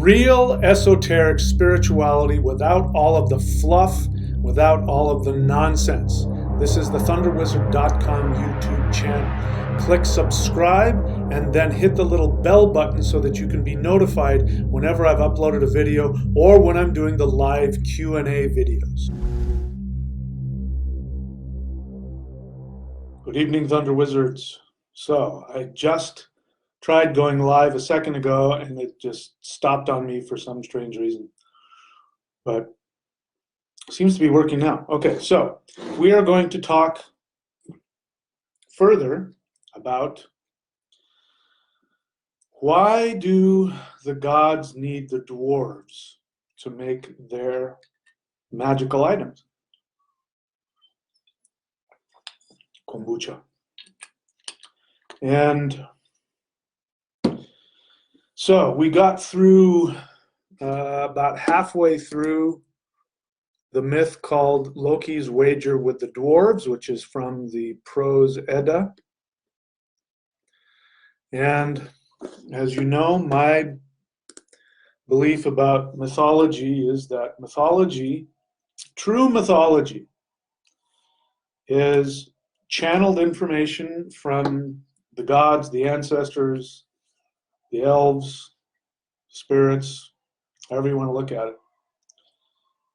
Real esoteric spirituality without all of the fluff, without all of the nonsense. This is the thunderwizard.com YouTube channel. Click subscribe and then hit the little bell button so that you can be notified whenever I've uploaded a video or when I'm doing the live Q&A videos. Good evening, Thunder Wizards. So I just tried going live a second ago and it just stopped on me for some strange reason, but seems to be working now. Okay, so we are going to talk further about why do the gods need the dwarves to make their magical items. Kombucha. And so we got through about halfway through the myth called Loki's Wager with the Dwarves, which is from the Prose Edda. And as you know, my belief about mythology is that mythology, true mythology, is channeled information from the gods, the ancestors, the elves, spirits, however you want to look at it.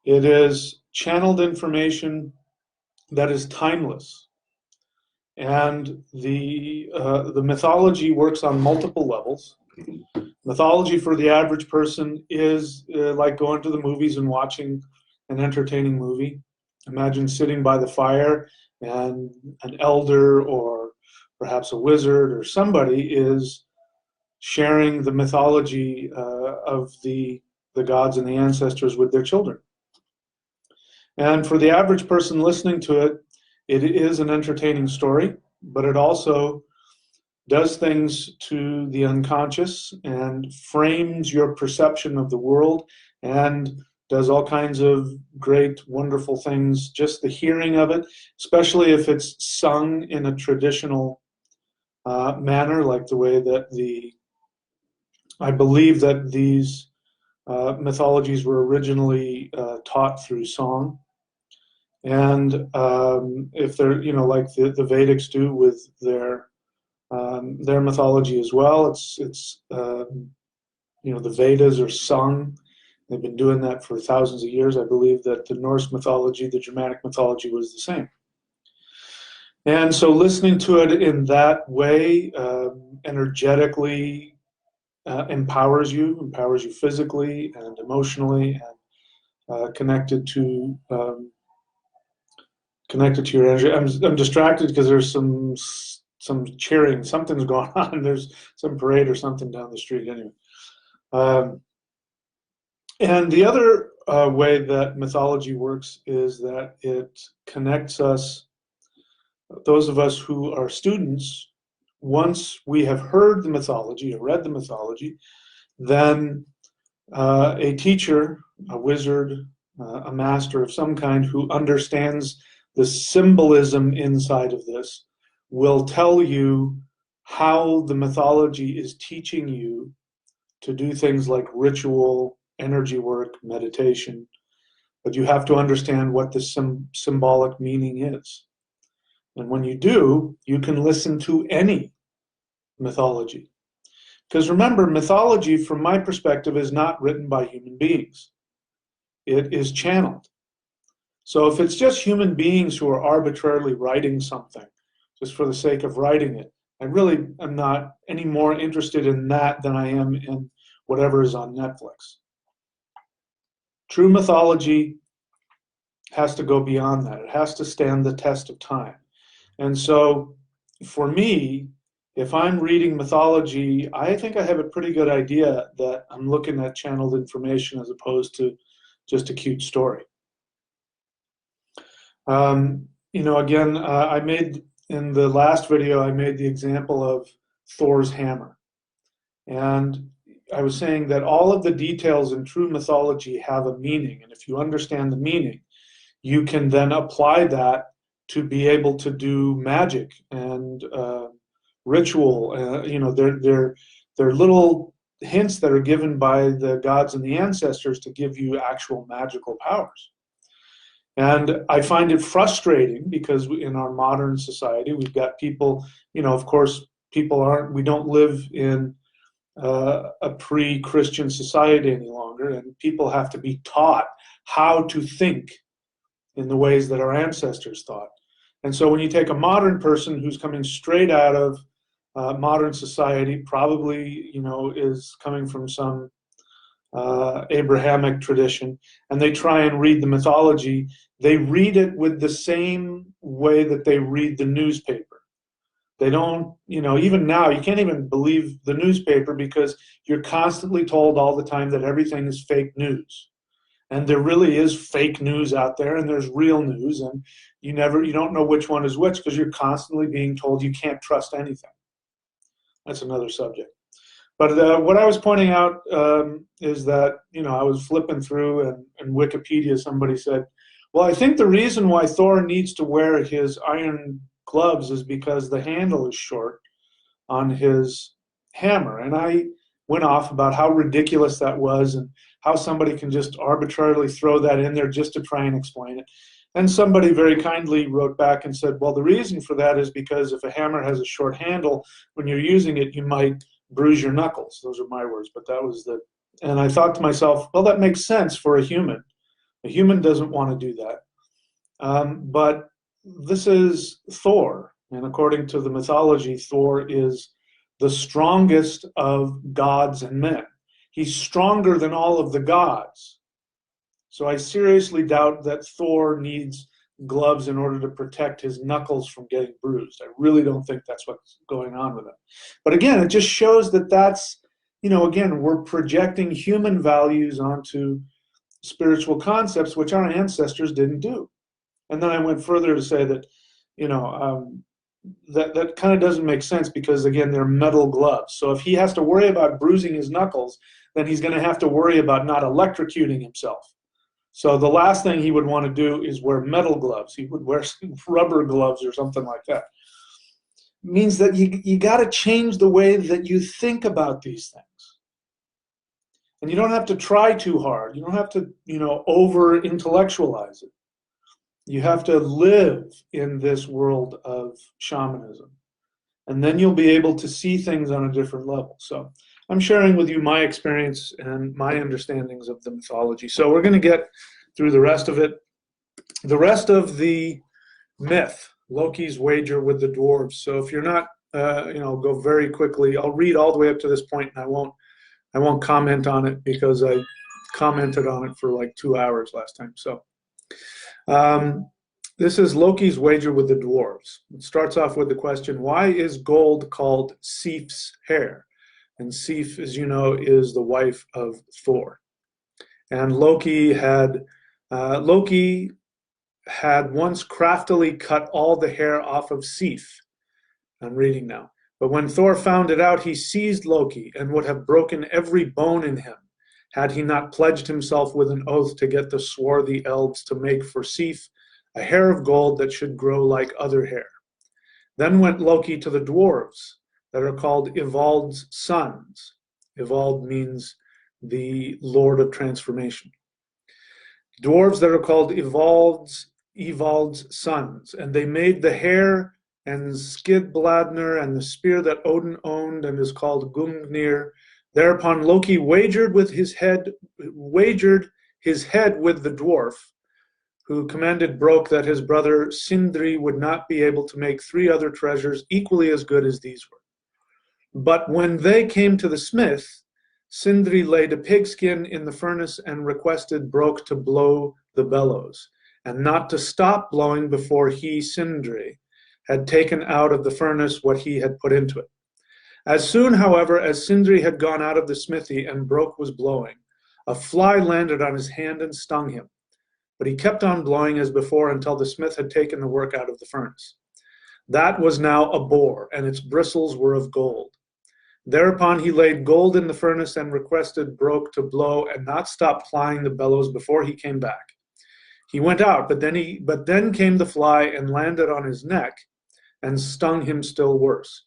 It is channeled information that is timeless. And the mythology works on multiple levels. Mythology for the average person is like going to the movies and watching an entertaining movie. Imagine sitting by the fire and an elder or perhaps a wizard or somebody is sharing the mythology of the gods and the ancestors with their children. And for the average person listening to it, it is an entertaining story, but it also does things to the unconscious and frames your perception of the world and does all kinds of great, wonderful things. Just the hearing of it, especially if it's sung in a traditional manner, like the way that I believe that these mythologies were originally taught through song. And if they're, like the Vedics do with their mythology as well, it's the Vedas are sung. They've been doing that for thousands of years. I believe that the Norse mythology, the Germanic mythology, was the same. And so listening to it in that way energetically empowers you physically and emotionally, and connected to your energy. I'm distracted because there's some cheering. Something's going on. There's some parade or something down the street anyway. And the other way that mythology works is that it connects us, those of us who are students. Once we have heard the mythology or read the mythology, then a teacher, a wizard, a master of some kind who understands the symbolism inside of this will tell you how the mythology is teaching you to do things like ritual, energy work, meditation, but you have to understand what the symbolic meaning is. And when you do, you can listen to any mythology. Because remember, mythology, from my perspective, is not written by human beings. It is channeled. So if it's just human beings who are arbitrarily writing something, just for the sake of writing it, I really am not any more interested in that than I am in whatever is on Netflix. True mythology has to go beyond that. It has to stand the test of time. And so for me, if I'm reading mythology, I think I have a pretty good idea that I'm looking at channeled information as opposed to just a cute story. Again, I made, in the last video, I made the example of Thor's hammer. And I was saying that all of the details in true mythology have a meaning. And if you understand the meaning, you can then apply that to be able to do magic and ritual. They're little hints that are given by the gods and the ancestors to give you actual magical powers. And I find it frustrating because in our modern society, we've got people, of course, we don't live in a pre-Christian society any longer, and people have to be taught how to think in the ways that our ancestors thought. And so when you take a modern person who's coming straight out of modern society, probably, is coming from some Abrahamic tradition, and they try and read the mythology, they read it with the same way that they read the newspaper. They don't, even now, you can't even believe the newspaper because you're constantly told all the time that everything is fake news. And there really is fake news out there, and there's real news, and you don't know which one is which because you're constantly being told you can't trust anything. That's another subject. But what I was pointing out is that, I was flipping through and Wikipedia, somebody said, well, I think the reason why Thor needs to wear his iron gloves is because the handle is short on his hammer. And I went off about how ridiculous that was and how somebody can just arbitrarily throw that in there just to try and explain it. And somebody very kindly wrote back and said, well, the reason for that is because if a hammer has a short handle, when you're using it, you might bruise your knuckles. Those are my words, but that was and I thought to myself, well, that makes sense for a human. A human doesn't want to do that. But this is Thor, and according to the mythology, Thor is the strongest of gods and men. He's stronger than all of the gods. So I seriously doubt that Thor needs gloves in order to protect his knuckles from getting bruised. I really don't think that's what's going on with him. But again, it just shows that that's, again, we're projecting human values onto spiritual concepts, which our ancestors didn't do. And then I went further to say that, that kind of doesn't make sense because, again, they're metal gloves. So if he has to worry about bruising his knuckles, then he's going to have to worry about not electrocuting himself. So the last thing he would want to do is wear metal gloves. He would wear rubber gloves or something like that. It means that you got to change the way that you think about these things. And you don't have to try too hard. You don't have to, over-intellectualize it. You have to live in this world of shamanism. And then you'll be able to see things on a different level. So I'm sharing with you my experience and my understandings of the mythology. So we're going to get through the rest of it. The rest of the myth, Loki's wager with the dwarves. So if you're not, go very quickly. I'll read all the way up to this point, and I won't comment on it because I commented on it for like 2 hours last time. So this is Loki's wager with the dwarves. It starts off with the question, why is gold called Sif's hair? And Sif, as you know, is the wife of Thor. And Loki had once craftily cut all the hair off of Sif. I'm reading now. But when Thor found it out, he seized Loki and would have broken every bone in him, had he not pledged himself with an oath to get the swarthy elves to make for Sif a hair of gold that should grow like other hair. Then went Loki to the dwarves that are called Ivald's sons. Ivald means the Lord of Transformation. Dwarves that are called Ivald's sons, and they made the hair and Skidbladnir and the spear that Odin owned and is called Gungnir. Thereupon Loki wagered his head with the dwarf, who commanded Brok that his brother Sindri would not be able to make 3 other treasures equally as good as these were. But when they came to the smith, Sindri laid a pigskin in the furnace and requested Brok to blow the bellows, and not to stop blowing before he, Sindri, had taken out of the furnace what he had put into it. As soon, however, as Sindri had gone out of the smithy and Brok was blowing, a fly landed on his hand and stung him. But he kept on blowing as before until the smith had taken the work out of the furnace. That was now a boar, and its bristles were of gold. Thereupon he laid gold in the furnace and requested Brok to blow and not stop plying the bellows before he came back. He went out, but then came the fly and landed on his neck and stung him still worse.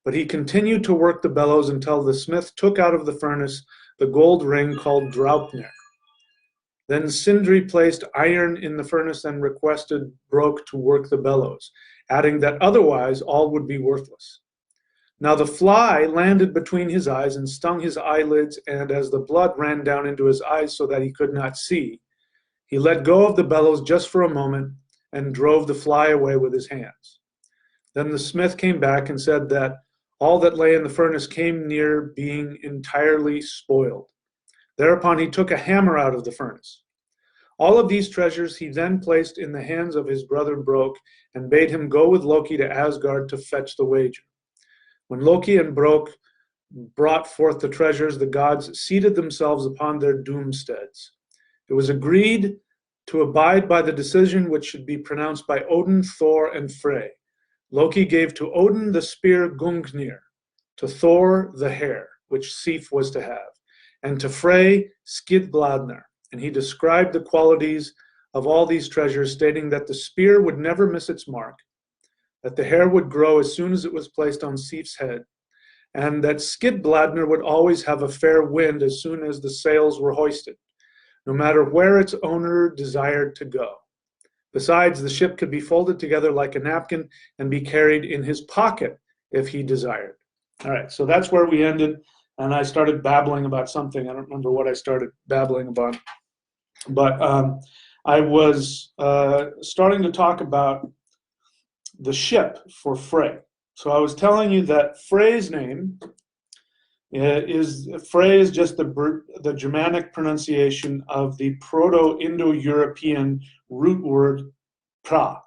But he continued to work the bellows until the smith took out of the furnace the gold ring called Draupnir. Then Sindri placed iron in the furnace and requested Brok to work the bellows, adding that otherwise all would be worthless. Now the fly landed between his eyes and stung his eyelids, and as the blood ran down into his eyes so that he could not see, he let go of the bellows just for a moment and drove the fly away with his hands. Then the smith came back and said that all that lay in the furnace came near being entirely spoiled. Thereupon he took a hammer out of the furnace. All of these treasures he then placed in the hands of his brother Brok and bade him go with Loki to Asgard to fetch the wager. When Loki and Brok brought forth the treasures, the gods seated themselves upon their doomsteads. It was agreed to abide by the decision which should be pronounced by Odin, Thor, and Frey. Loki gave to Odin the spear Gungnir, to Thor the hair, which Sif was to have, and to Frey Skidbladnir. And he described the qualities of all these treasures, stating that the spear would never miss its mark, that the hair would grow as soon as it was placed on Sif's head, and that Skidbladnir would always have a fair wind as soon as the sails were hoisted, no matter where its owner desired to go. Besides, the ship could be folded together like a napkin and be carried in his pocket if he desired. All right, so that's where we ended, and I started babbling about something. I don't remember what I started babbling about, but I was starting to talk about the ship for Frey. So I was telling you that Frey's name is just the Germanic pronunciation of the Proto-Indo-European root word pra.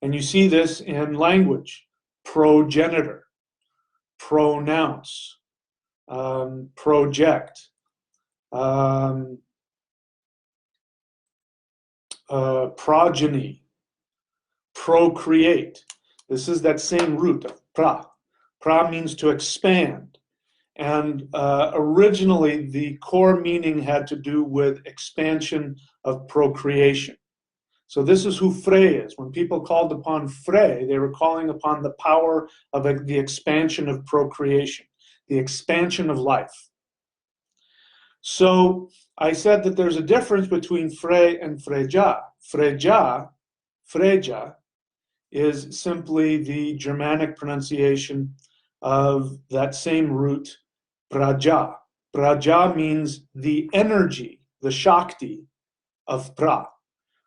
And you see this in language: progenitor, pronounce, project, progeny, procreate. This is that same root of pra. Pra means to expand. And originally, the core meaning had to do with expansion of procreation. So this is who Frey is. When people called upon Frey, they were calling upon the power of the expansion of procreation, the expansion of life. So I said that there's a difference between Frey and Freyja. Freyja is simply the Germanic pronunciation of that same root, praja. Praja means the energy, the Shakti of pra.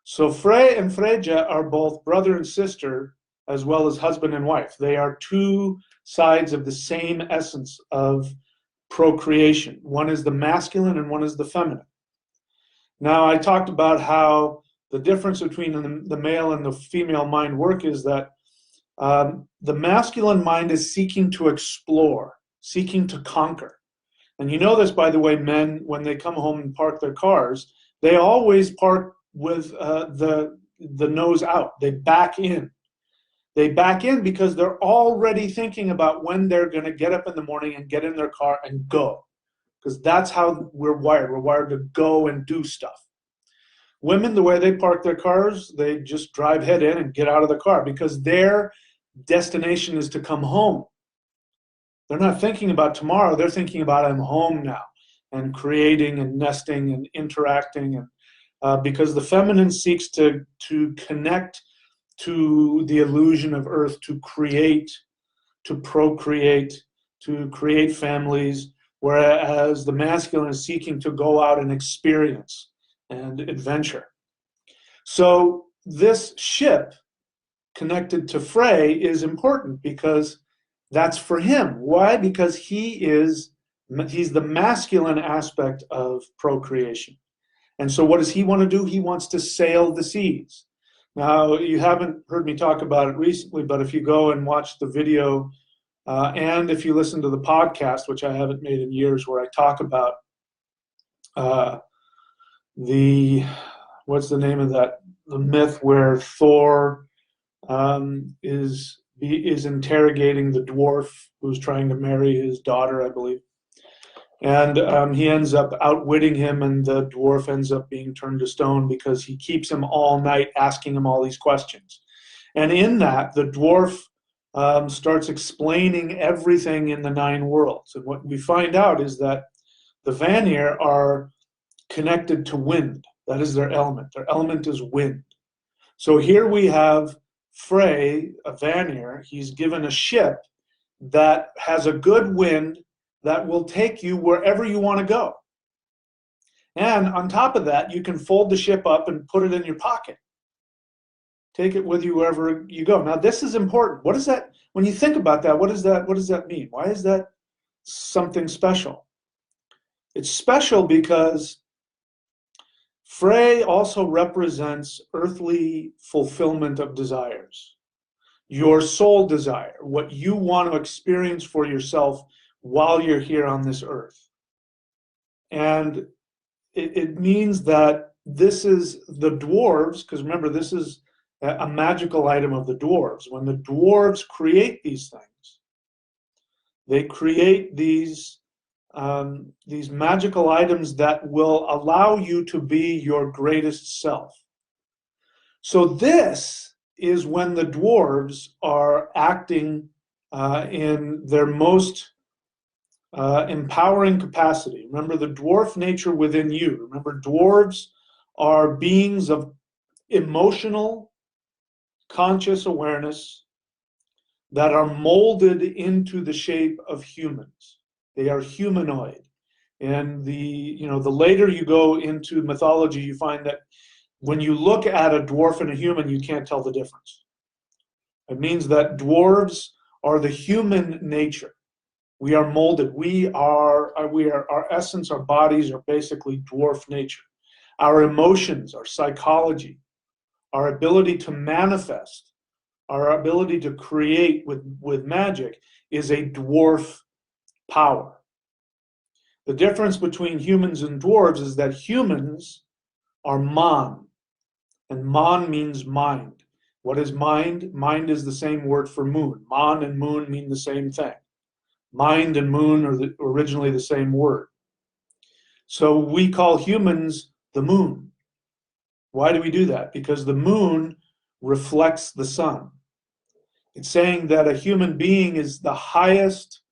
So Frey and Freyja are both brother and sister, as well as husband and wife. They are two sides of the same essence of procreation. One is the masculine and one is the feminine. Now, I talked about how the difference between the male and the female mind work is that the masculine mind is seeking to explore, seeking to conquer. And you know this, by the way, men, when they come home and park their cars, they always park with the nose out. They back in. They back in because they're already thinking about when they're going to get up in the morning and get in their car and go. Because that's how we're wired. We're wired to go and do stuff. Women, the way they park their cars, they just drive head in and get out of the car because their destination is to come home. They're not thinking about tomorrow. They're thinking about I'm home now, and creating and nesting and interacting. And because the feminine seeks to connect to the illusion of earth, to create, to procreate, to create families, whereas the masculine is seeking to go out and experience and adventure. So this ship connected to Frey is important because that's for him. Why? Because he's the masculine aspect of procreation. And so what does he want to do? He wants to sail the seas. Now, you haven't heard me talk about it recently, but if you go and watch the video, and if you listen to the podcast, which I haven't made in years, where I talk about what's the name of that, the myth where Thor is interrogating the dwarf who's trying to marry his daughter, I believe. And he ends up outwitting him, and the dwarf ends up being turned to stone because he keeps him all night asking him all these questions. And in that, the dwarf starts explaining everything in the 9 worlds. And what we find out is that the Vanier are connected to wind. That is their element. Their element is wind. So here we have Frey, a Vanier. He's given a ship that has a good wind that will take you wherever you want to go. And on top of that, you can fold the ship up and put it in your pocket. Take it with you wherever you go. Now, this is important. What is that? When you think about that, what does that mean? Why is that something special? It's special because Frey also represents earthly fulfillment of desires. Your soul desire, what you want to experience for yourself while you're here on this earth. And it means that this is the dwarves, because remember, this is a magical item of the dwarves. When the dwarves create these things, they create these magical items that will allow you to be your greatest self. So this is when the dwarves are acting in their most empowering capacity. Remember the dwarf nature within you. Remember, dwarves are beings of emotional, conscious awareness that are molded into the shape of humans. They are humanoid. And the later you go into mythology, you find that when you look at a dwarf and a human, you can't tell the difference. It means that dwarves are the human nature. We are molded. Our essence, our bodies are basically dwarf nature. Our emotions, our psychology, our ability to manifest, our ability to create with magic is a dwarf power. The difference between humans and dwarves is that humans are man, and man means mind. What is mind? Mind is the same word for moon. Man and moon mean the same thing. Mind and moon are originally the same word. So we call humans the moon. Why do we do that? Because the moon reflects the sun. It's saying that a human being is the highest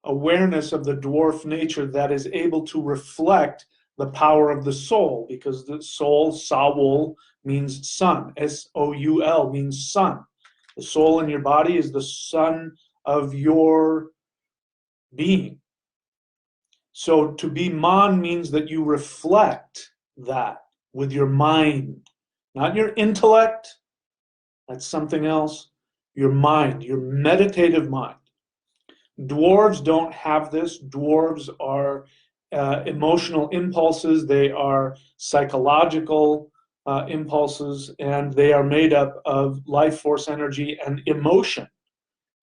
awareness of the dwarf nature that is able to reflect the power of the soul, because the soul, Saul, means sun. S-O-U-L means sun. The soul in your body is the sun of your being. So to be man means that you reflect that with your mind, not your intellect. That's something else. Your mind, your meditative mind. Dwarves don't have this. Dwarves are emotional impulses. They are psychological impulses, and they are made up of life force energy, and emotion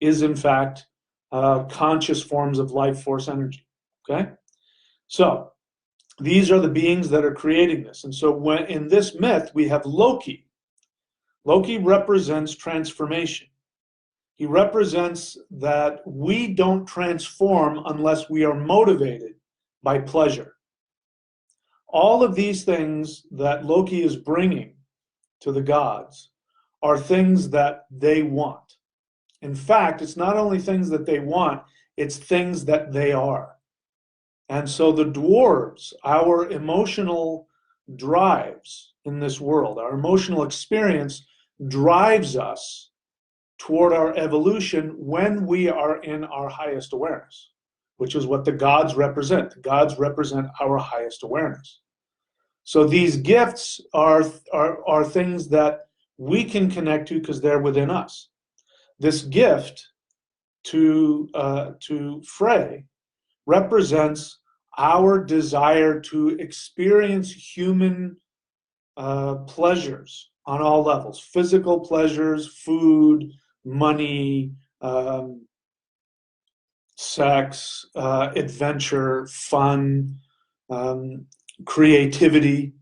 is in fact conscious forms of life force energy. Okay? So these are the beings that are creating this. And so when in this myth we have Loki. Loki represents transformation. He represents that we don't transform unless we are motivated by pleasure. All of these things that Loki is bringing to the gods are things that they want. In fact, it's not only things that they want, it's things that they are. And so the dwarves, our emotional drives in this world, our emotional experience drives us toward our evolution when we are in our highest awareness, which is what the gods represent. The gods represent our highest awareness. So these gifts are things that we can connect to because they're within us. This gift to Frey represents our desire to experience human pleasures on all levels: physical pleasures, food, money, sex, adventure, fun, creativity.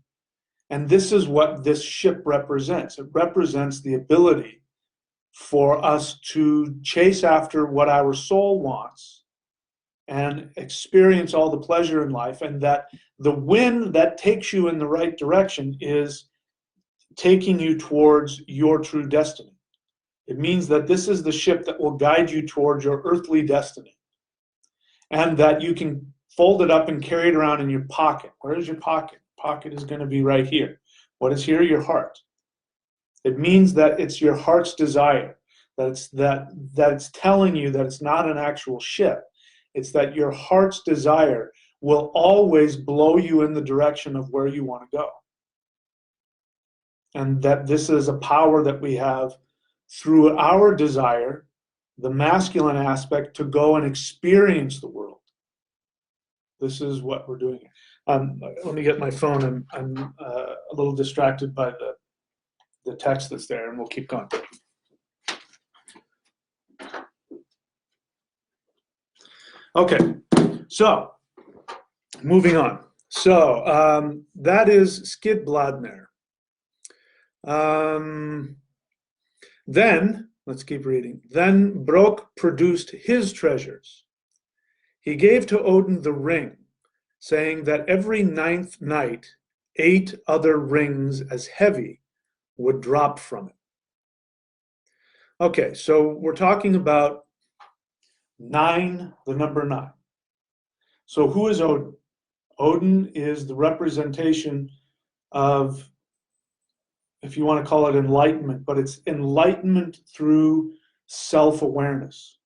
And this is what this ship represents. It represents the ability for us to chase after what our soul wants and experience all the pleasure in life, and that the wind that takes you in the right direction is taking you towards your true destiny. It means that this is the ship that will guide you towards your earthly destiny, and that you can fold it up and carry it around in your pocket. Where is your pocket? Pocket is going to be right here. What is here? Your heart. It means that it's your heart's desire, that it's telling you that it's not an actual ship. It's that your heart's desire will always blow you in the direction of where you want to go. And that this is a power that we have through our desire, the masculine aspect, to go and experience the world. This is what we're doing. Let me get my phone. I'm a little distracted by the text that's there, and we'll keep going. Okay, so moving on. So that is Skidbladnir. Then, let's keep reading. Then Brok produced his treasures. He gave to Odin the ring, saying that every 9th night 8 other rings as heavy would drop from it. Okay, so we're talking about 9, the number 9. So who is Odin? Odin is the representation of, if you want to call it enlightenment, but it's enlightenment through self-awareness.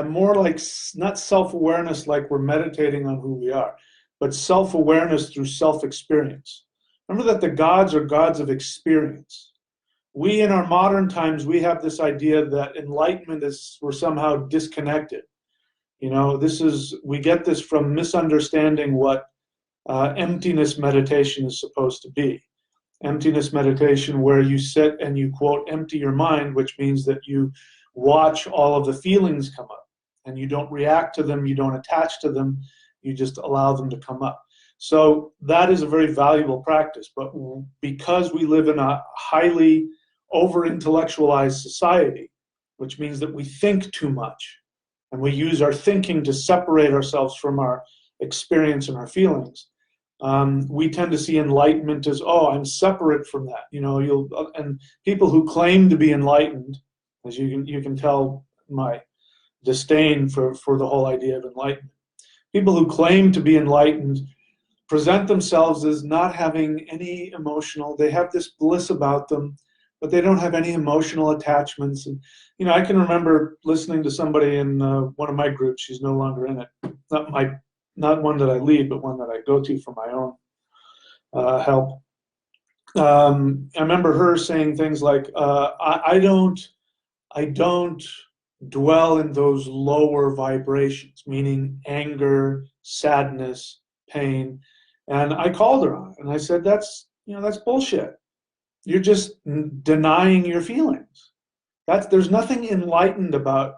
More like, not self-awareness like we're meditating on who we are, but self-awareness through self-experience. Remember that the gods are gods of experience. We, in our modern times, we have this idea that enlightenment is, we're somehow disconnected. You know, we get this from misunderstanding what emptiness meditation is supposed to be. Emptiness meditation, where you sit and you, quote, empty your mind, which means that you watch all of the feelings come up and you don't react to them, you don't attach to them, you just allow them to come up. So that is a very valuable practice, but because we live in a highly over-intellectualized society, which means that we think too much and we use our thinking to separate ourselves from our experience and our feelings, we tend to see enlightenment as, oh, I'm separate from that. You know, and people who claim to be enlightened, as you can tell my disdain for the whole idea of enlightenment. People who claim to be enlightened present themselves as not having any emotional, they have this bliss about them, but they don't have any emotional attachments. And, you know, I can remember listening to somebody in one of my groups, she's no longer in it, not one that I lead, but one that I go to for my own help. I remember her saying things like, I don't dwell in those lower vibrations, meaning anger, sadness, pain. And I called her on it, and I said, that's bullshit. You're just denying your feelings. There's nothing enlightened about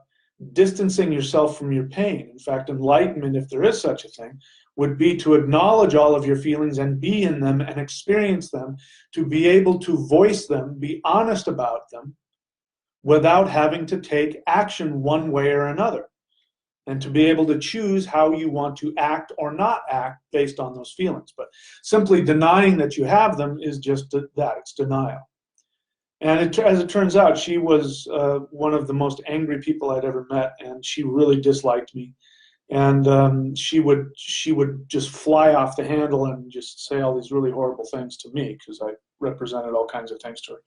distancing yourself from your pain. In fact, enlightenment, if there is such a thing, would be to acknowledge all of your feelings and be in them and experience them, to be able to voice them, be honest about them, without having to take action one way or another, and to be able to choose how you want to act or not act based on those feelings. But simply denying that you have them is just that, it's denial. And as it turns out, she was one of the most angry people I'd ever met, and she really disliked me. And she would just fly off the handle and just say all these really horrible things to me, because I represented all kinds of things to her.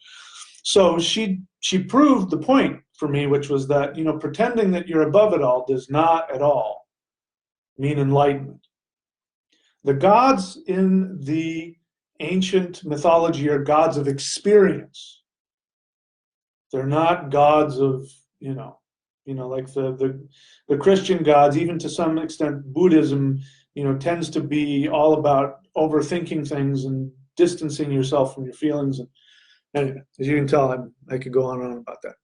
So she proved the point for me, which was that, you know, pretending that you're above it all does not at all mean enlightenment. The gods in the ancient mythology are gods of experience. They're not gods of, you know, like the Christian gods, even to some extent Buddhism, you know, tends to be all about overthinking things and distancing yourself from your feelings. And anyway, as you can tell, I could go on and on about that.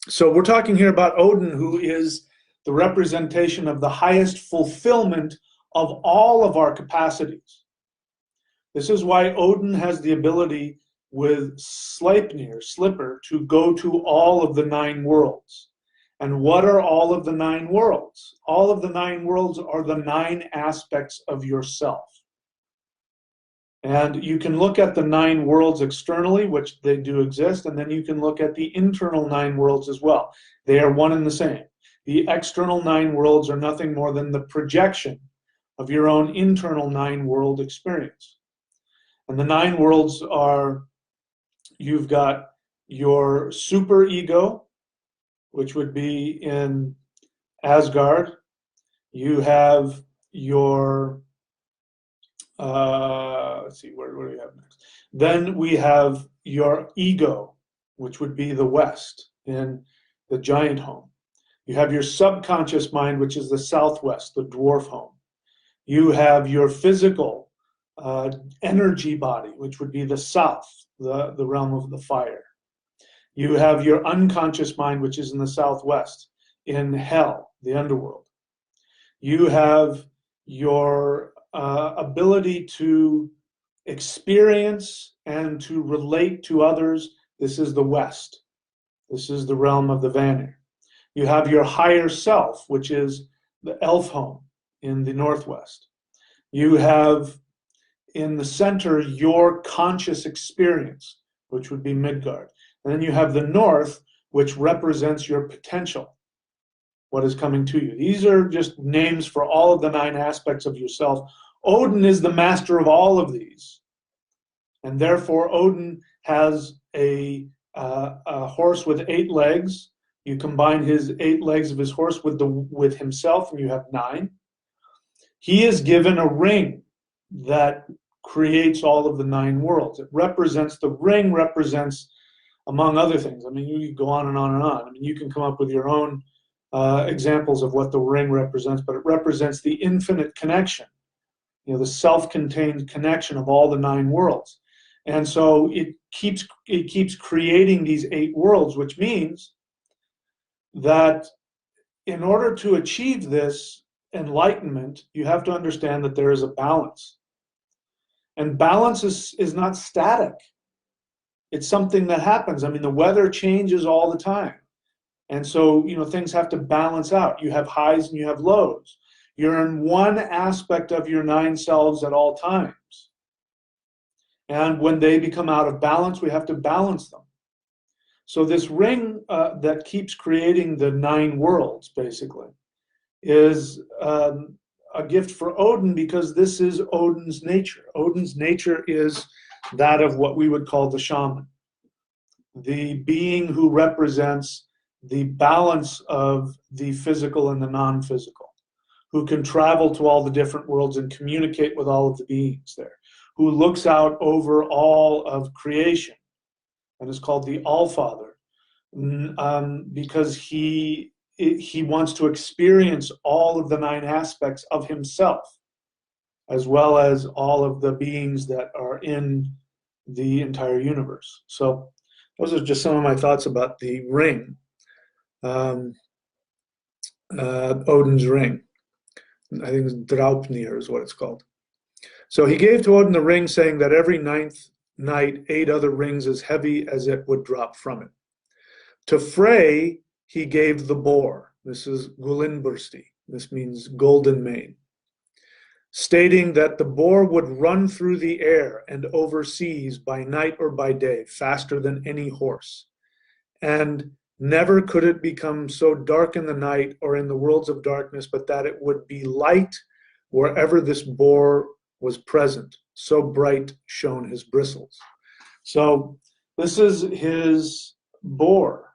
So we're talking here about Odin, who is the representation of the highest fulfillment of all of our capacities. This is why Odin has the ability with Sleipnir, Slipper, to go to all of the 9 worlds. And what are all of the 9 worlds? All of the 9 worlds are the 9 aspects of yourself. And you can look at the 9 worlds externally, which they do exist, and then you can look at the internal 9 worlds as well. They are one and the same. The external 9 worlds are nothing more than the projection of your own internal 9 world experience. And the 9 worlds are, you've got your super ego, which would be in Asgard. You have your let's see, where do we have next? Then we have your ego, which would be the West in the giant home. You have your subconscious mind, which is the Southwest, the dwarf home. You have your physical energy body, which would be the South, the realm of the fire. You have your unconscious mind, which is in the Southwest, in hell, the underworld. You have your ability to experience and to relate to others. This is the West. This is the realm of the Vanier. You have your higher self, which is the elf home in the Northwest. You have in the center your conscious experience, which would be Midgard. And then you have the North, which represents your potential, what is coming to you. These are just names for all of the 9 aspects of yourself. Odin is the master of all of these. And therefore, Odin has a horse with 8 legs. You combine his 8 legs of his horse with himself, and you have 9. He is given a ring that creates all of the 9 worlds. It represents, the ring represents, among other things. I mean, you go on and on and on. I mean, you can come up with your own examples of what the ring represents, but it represents the infinite connection, the self-contained connection of all the 9 worlds. And so it keeps creating these 8 worlds, which means that in order to achieve this enlightenment, you have to understand that there is a balance. And balance is not static. It's something that happens. I mean, the weather changes all the time. And so, things have to balance out. You have highs and you have lows. You're in one aspect of your 9 selves at all times. And when they become out of balance, we have to balance them. So this ring that keeps creating the 9 worlds, basically, is a gift for Odin, because this is Odin's nature. Odin's nature is that of what we would call the shaman, the being who represents the balance of the physical and the non-physical, who can travel to all the different worlds and communicate with all of the beings there, who looks out over all of creation and is called the Allfather, because he wants to experience all of the 9 aspects of himself, as well as all of the beings that are in the entire universe. So those are just some of my thoughts about the ring, Odin's ring. I think it's Draupnir is what it's called. So he gave to Odin the ring, saying that every 9th night 8 other rings as heavy as it would drop from it. To Frey he gave the boar. This is Gullinbursti. This means golden mane, stating that the boar would run through the air and over seas by night or by day, faster than any horse. And never could it become so dark in the night or in the worlds of darkness, but that it would be light wherever this boar was present. So bright shone his bristles. So this is his boar,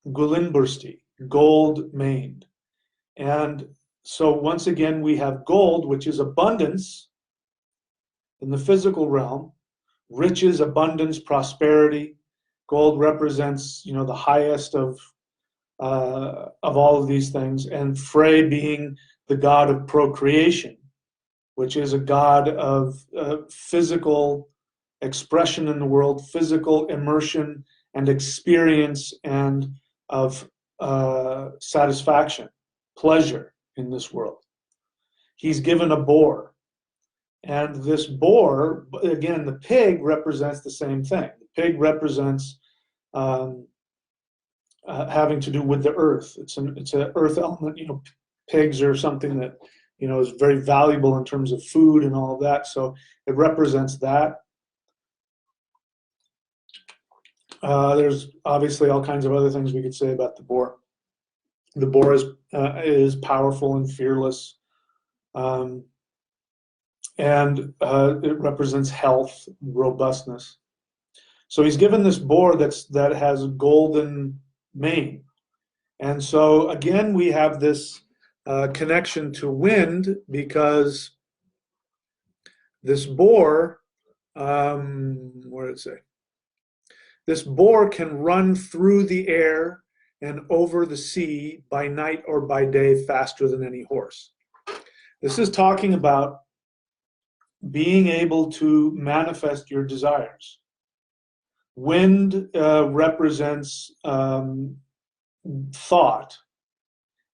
Gullinbursti, gold-maned. And so once again, we have gold, which is abundance in the physical realm, riches, abundance, prosperity. Gold represents, the highest of all of these things. And Frey being the god of procreation, which is a god of physical expression in the world, physical immersion and experience, and of satisfaction, pleasure in this world. He's given a boar. And this boar, again, the pig represents the same thing. The pig represents having to do with the earth. It's an earth element. Pigs are something that is very valuable in terms of food and all of that. So it represents that. There's obviously all kinds of other things we could say about the boar. The boar is powerful and fearless, and it represents health, robustness. So he's given this boar that has a golden mane, and so again we have this connection to wind, because this boar, where did it say? This boar can run through the air and over the sea by night or by day faster than any horse. This is talking about being able to manifest your desires. Wind represents thought.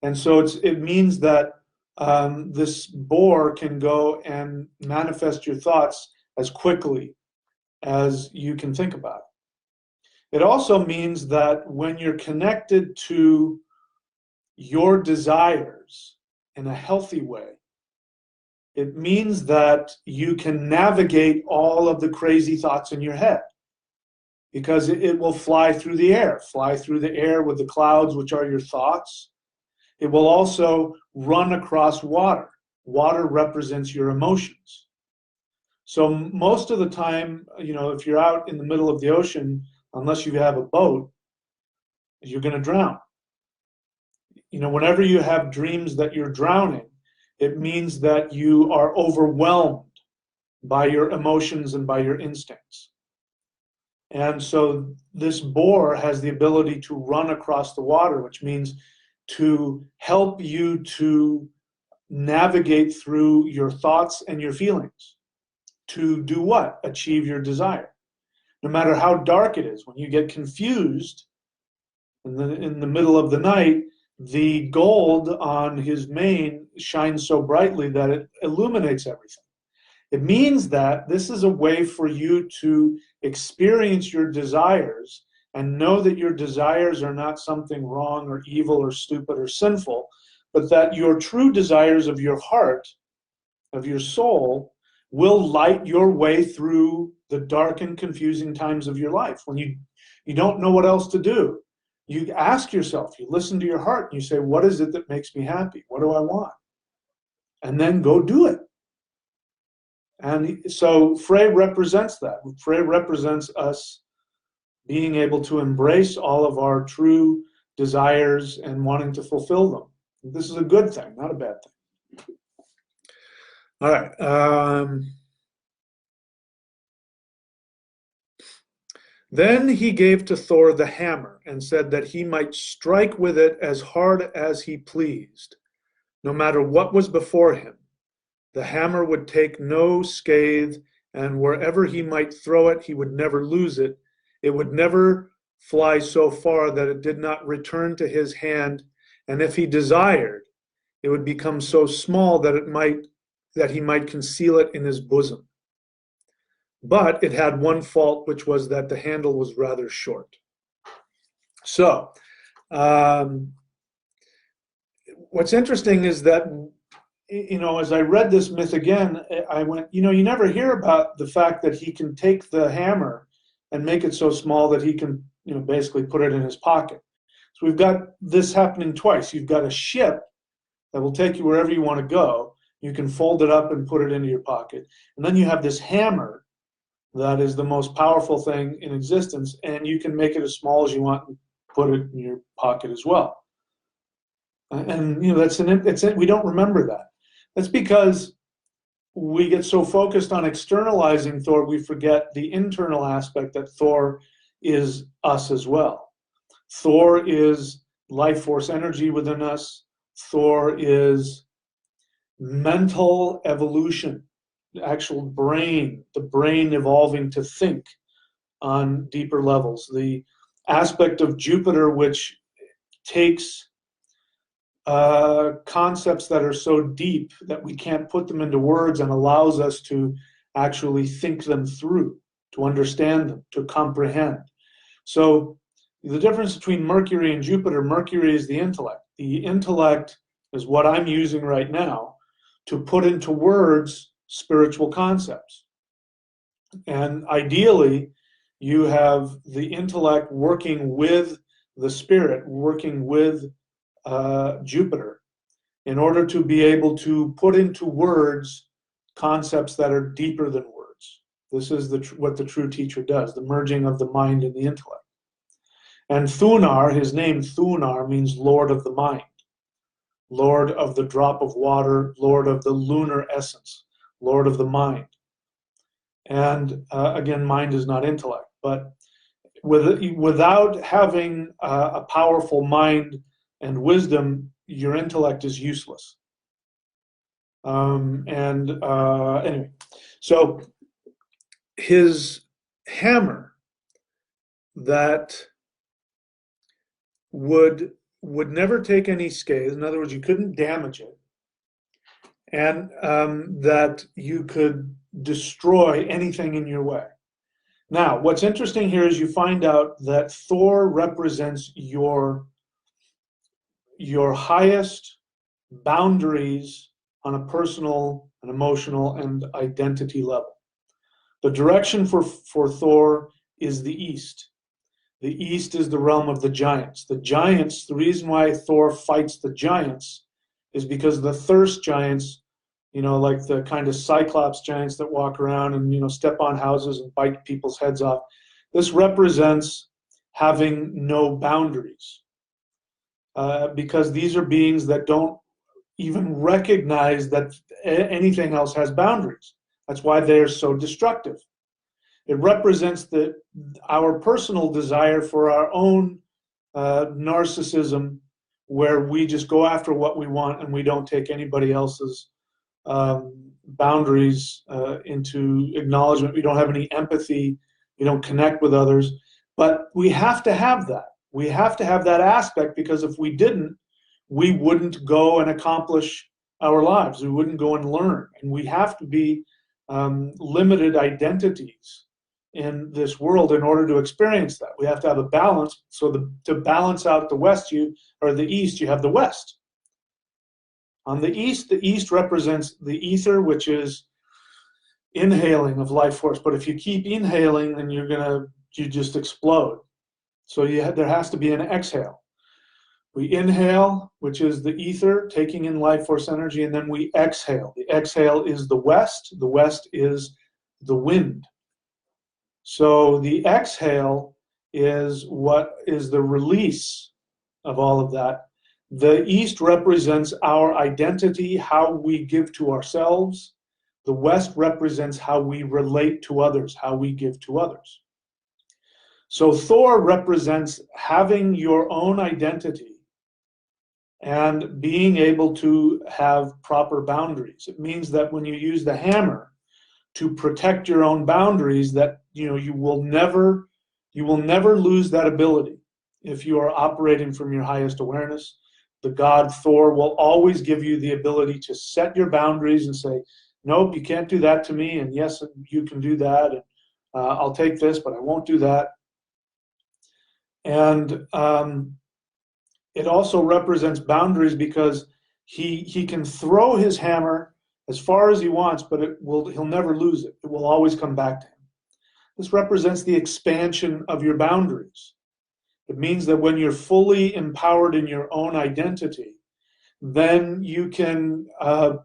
And so it means that this boar can go and manifest your thoughts as quickly as you can think about it. It also means that when you're connected to your desires in a healthy way, it means that you can navigate all of the crazy thoughts in your head, because it will fly through the air with the clouds, which are your thoughts. It will also run across water. Water represents your emotions. So most of the time, if you're out in the middle of the ocean, unless you have a boat, you're going to drown. Whenever you have dreams that you're drowning, it means that you are overwhelmed by your emotions and by your instincts. And so this boar has the ability to run across the water, which means to help you to navigate through your thoughts and your feelings. To do what? Achieve your desire. No matter how dark it is, when you get confused in the middle of the night, the gold on his mane shines so brightly that it illuminates everything. It means that this is a way for you to experience your desires and know that your desires are not something wrong or evil or stupid or sinful, but that your true desires of your heart, of your soul, will light your way through the dark and confusing times of your life. When you don't know what else to do, you ask yourself, you listen to your heart, and you say, what is it that makes me happy? What do I want? And then go do it. And so Frey represents that. Frey represents us being able to embrace all of our true desires and wanting to fulfill them. This is a good thing, not a bad thing. All right. Then he gave to Thor the hammer and said that he might strike with it as hard as he pleased, no matter what was before him. The hammer would take no scathe, and wherever he might throw it, he would never lose it. It would never fly so far that it did not return to his hand, and if he desired, it would become so small that he might conceal it in his bosom. But it had one fault, which was that the handle was rather short. So, what's interesting is that, as I read this myth again, I went, you never hear about the fact that he can take the hammer and make it so small that he can, basically put it in his pocket. So we've got this happening twice. You've got a ship that will take you wherever you want to go. You can fold it up and put it into your pocket. And then you have this hammer that is the most powerful thing in existence, and you can make it as small as you want and put it in your pocket as well. And we don't remember that. That's because we get so focused on externalizing Thor, we forget the internal aspect that Thor is us as well. Thor is life force energy within us. Thor is mental evolution, the actual brain, the brain evolving to think on deeper levels. The aspect of Jupiter which takes concepts that are so deep that we can't put them into words and allows us to actually think them through, to understand them, to comprehend. So the difference between Mercury and Jupiter, Mercury is the intellect. The intellect is what I'm using right now to put into words spiritual concepts. And ideally, you have the intellect working with the spirit, working with Jupiter, in order to be able to put into words concepts that are deeper than words. This is what the true teacher does, the merging of the mind and the intellect. And Thunar, his name Thunar, means Lord of the Mind, Lord of the drop of water, Lord of the lunar essence, Lord of the mind. And again, mind is not intellect, but without having a powerful mind and wisdom, your intellect is useless. Anyway, so his hammer that would never take any scathe, in other words, you couldn't damage it, and that you could destroy anything in your way. Now, what's interesting here is you find out that Thor represents your highest boundaries on a personal and emotional and identity level. The direction for Thor is the east. The east is the realm of the giants. The giants, the reason why Thor fights the giants is because the thirst giants, like the kind of cyclops giants that walk around and, step on houses and bite people's heads off. This represents having no boundaries. Because these are beings that don't even recognize that anything else has boundaries. That's why they're so destructive. It represents our personal desire for our own narcissism, where we just go after what we want and we don't take anybody else's boundaries into acknowledgement. We don't have any empathy. We don't connect with others. But we have to have that. We have to have that aspect, because if we didn't, we wouldn't go and accomplish our lives. We wouldn't go and learn. And we have to be limited identities in this world in order to experience that. We have to have a balance. So to balance out the West, the East, you have the West. On the East represents the ether, which is inhaling of life force. But if you keep inhaling, then you just explode. So there has to be an exhale. We inhale, which is the ether, taking in life force energy, and then we exhale. The exhale is the West. The West is the wind. So the exhale is what is the release of all of that. The East represents our identity, how we give to ourselves. The West represents how we relate to others, how we give to others. So Thor represents having your own identity and being able to have proper boundaries. It means that when you use the hammer to protect your own boundaries, that you will never lose that ability. If you are operating from your highest awareness, the god Thor will always give you the ability to set your boundaries and say, nope, you can't do that to me, and yes, you can do that, and I'll take this, but I won't do that. And it also represents boundaries, because he can throw his hammer as far as he wants, but he'll never lose it. It will always come back to him. This represents the expansion of your boundaries. It means that when you're fully empowered in your own identity, then you can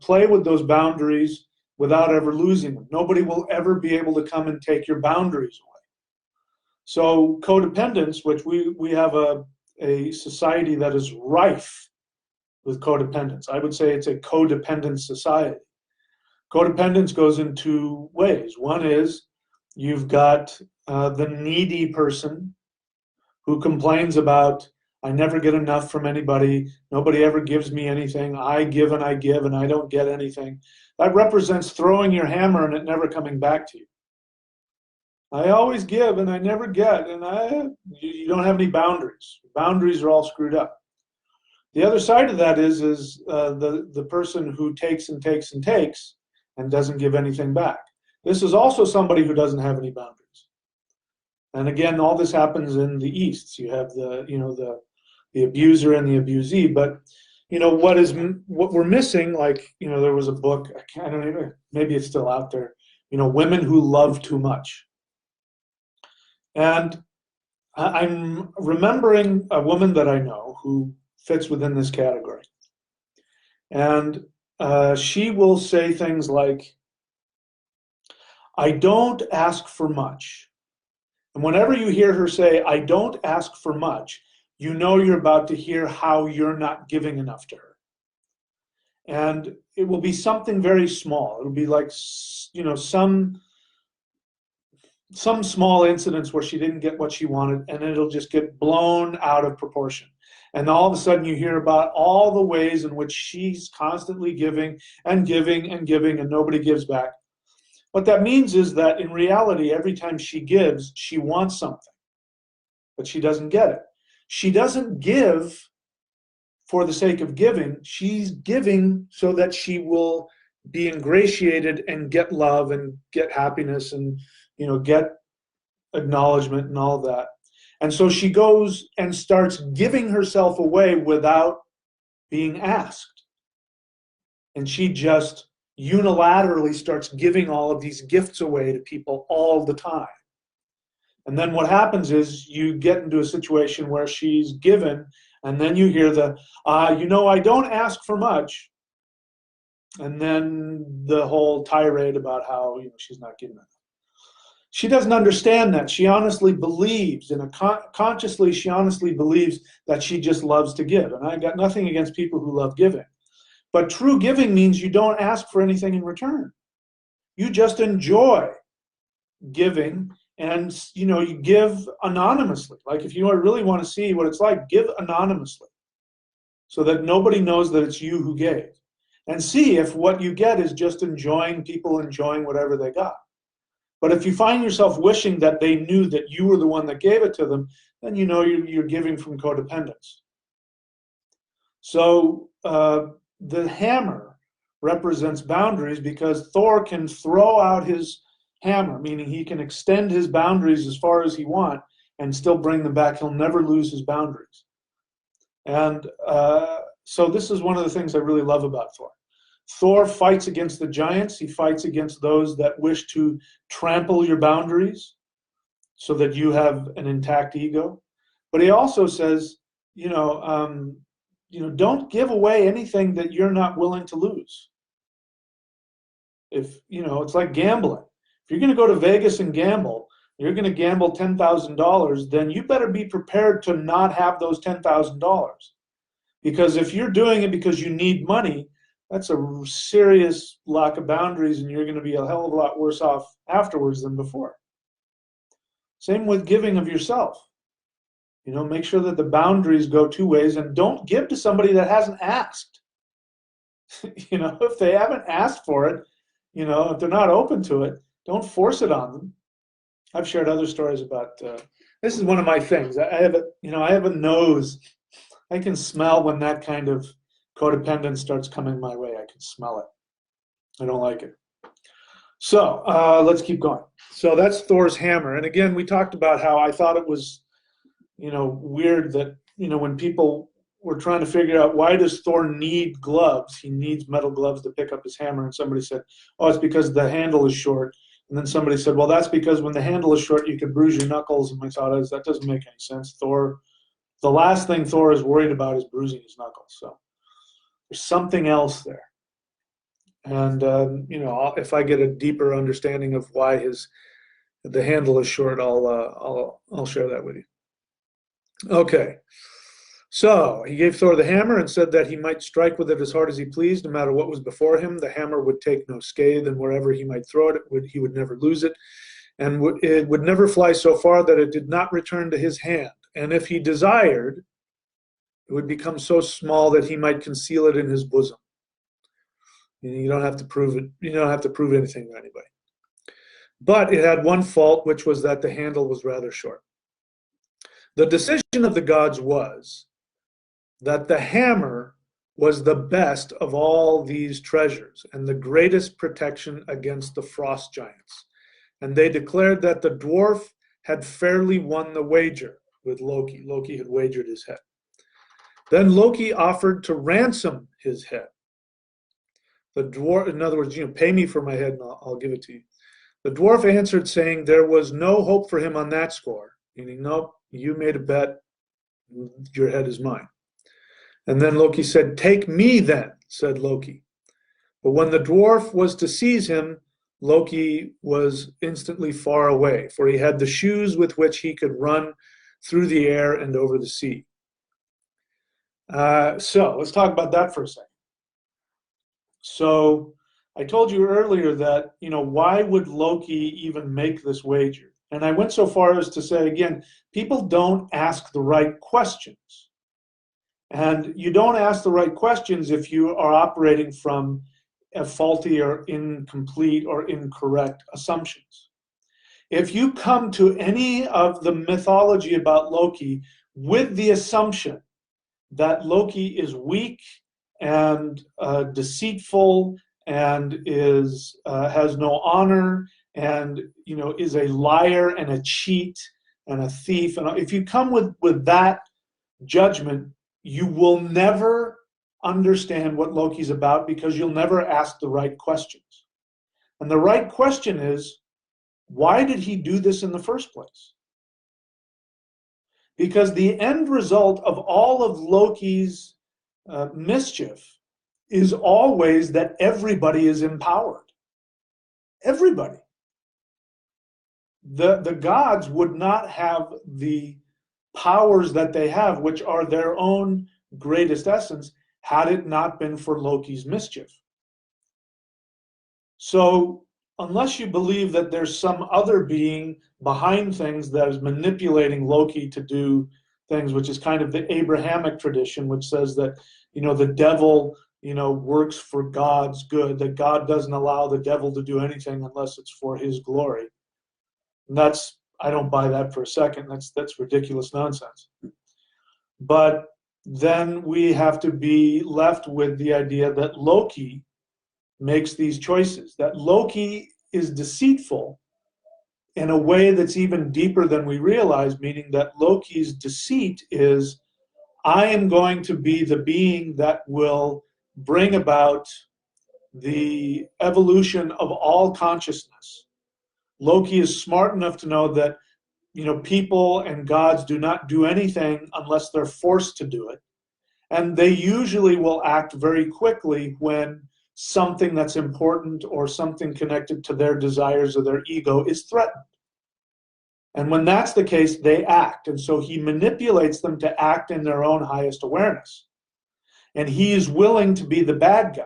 play with those boundaries without ever losing them. Nobody will ever be able to come and take your boundaries away. So codependence, which we have a society that is rife with codependence. I would say it's a codependent society. Codependence goes in two ways. One is you've got the needy person who complains about, I never get enough from anybody, nobody ever gives me anything, I give and I don't get anything. That represents throwing your hammer and it never coming back to you. I always give and I never get, and you don't have any boundaries. Boundaries are all screwed up. The other side of that is the person who takes and takes and takes and doesn't give anything back. This is also somebody who doesn't have any boundaries. And again, all this happens in the East. So you have the abuser and the abusee. But you know, what we're missing, like, you know, there was a book, I don't even, maybe it's still out there, you know, Women Who Love Too Much. And I'm remembering a woman that I know who fits within this category. And she will say things like, I don't ask for much. And whenever you hear her say, I don't ask for much, you know you're about to hear how you're not giving enough to her. And it will be something very small. It'll be like, you know, some small incidents where she didn't get what she wanted, and it'll just get blown out of proportion. And all of a sudden you hear about all the ways in which she's constantly giving and giving and giving, and nobody gives back. What that means is that in reality, every time she gives, she wants something, but she doesn't get it. She doesn't give for the sake of giving. She's giving so that she will be ingratiated and get love and get happiness and, you know, get acknowledgement and all that. And so she goes and starts giving herself away without being asked. And she just unilaterally starts giving all of these gifts away to people all the time. And then what happens is you get into a situation where she's given, and then you hear the, you know, I don't ask for much. And then the whole tirade about how, you know, she's not giving enough. She doesn't understand that. She honestly believes, consciously, she honestly believes that she just loves to give. And I got nothing against people who love giving. But true giving means you don't ask for anything in return. You just enjoy giving, and, you know, you give anonymously. Like, if you really want to see what it's like, give anonymously so that nobody knows that it's you who gave. And see if what you get is just enjoying people enjoying whatever they got. But if you find yourself wishing that they knew that you were the one that gave it to them, then you know you're giving from codependence. So the hammer represents boundaries, because Thor can throw out his hammer, meaning he can extend his boundaries as far as he wants and still bring them back. He'll never lose his boundaries. And so this is one of the things I really love about Thor. Thor fights against the giants. He fights against those that wish to trample your boundaries so that you have an intact ego. But he also says, you know, don't give away anything that you're not willing to lose. If, you know, it's like gambling. If you're going to go to Vegas and gamble, you're going to gamble $10,000, then you better be prepared to not have those $10,000. Because if you're doing it because you need money, that's a serious lack of boundaries, and you're going to be a hell of a lot worse off afterwards than before. Same with giving of yourself. You know, make sure that the boundaries go two ways, and don't give to somebody that hasn't asked. You know, if they haven't asked for it, you know, if they're not open to it, don't force it on them. I've shared other stories about, this is one of my things. I have a nose. I can smell when that kind of codependence starts coming my way. I can smell it. I don't like it. So let's keep going. So that's Thor's hammer. And again, we talked about how I thought it was, you know, weird that, you know, when people were trying to figure out, why does Thor need gloves? He needs metal gloves to pick up his hammer. And somebody said, oh, it's because the handle is short. And then somebody said, well, that's because when the handle is short, you can bruise your knuckles. And my thought is, that doesn't make any sense. The last thing Thor is worried about is bruising his knuckles. So there's something else there. And, you know, if I get a deeper understanding of why the handle is short, I'll share that with you. Okay. So he gave Thor the hammer and said that he might strike with it as hard as he pleased, no matter what was before him. The hammer would take no scathe, and wherever he might throw it, he would never lose it. And it would never fly so far that it did not return to his hand. And if he desired, it would become so small that he might conceal it in his bosom. You don't have to prove it. You don't have to prove anything to anybody. But it had one fault, which was that the handle was rather short. The decision of the gods was that the hammer was the best of all these treasures and the greatest protection against the frost giants. And they declared that the dwarf had fairly won the wager with Loki. Loki had wagered his head. Then Loki offered to ransom his head. The dwarf, in other words, pay me for my head and I'll give it to you. The dwarf answered, saying there was no hope for him on that score, meaning, nope, you made a bet, your head is mine. And then Loki said, take me then, said Loki. But when the dwarf was to seize him, Loki was instantly far away, for he had the shoes with which he could run through the air and over the sea. So let's talk about that for a second. So I told you earlier that, why would Loki even make this wager? And I went so far as to say, again, people don't ask the right questions. And you don't ask the right questions if you are operating from a faulty or incomplete or incorrect assumptions. If you come to any of the mythology about Loki with the assumption that Loki is weak and deceitful and has no honor and is a liar and a cheat and a thief, and if you come with that judgment, you will never understand what Loki's about, because you'll never ask the right questions. And the right question is, why did he do this in the first place? Because the end result of all of Loki's mischief is always that everybody is empowered. Everybody. The gods would not have the powers that they have, which are their own greatest essence, had it not been for Loki's mischief. So unless you believe that there's some other being behind things that is manipulating Loki to do things, which is kind of the Abrahamic tradition, which says that, the devil, works for God's good, that God doesn't allow the devil to do anything unless it's for his glory. And I don't buy that for a second. That's ridiculous nonsense. But then we have to be left with the idea that Loki makes these choices, that Loki is deceitful in a way that's even deeper than we realize, meaning that Loki's deceit is, I am going to be the being that will bring about the evolution of all consciousness. Loki is smart enough to know that, people and gods do not do anything unless they're forced to do it. And they usually will act very quickly when something that's important or something connected to their desires or their ego is threatened. And when that's the case, they act. And so he manipulates them to act in their own highest awareness. And he is willing to be the bad guy.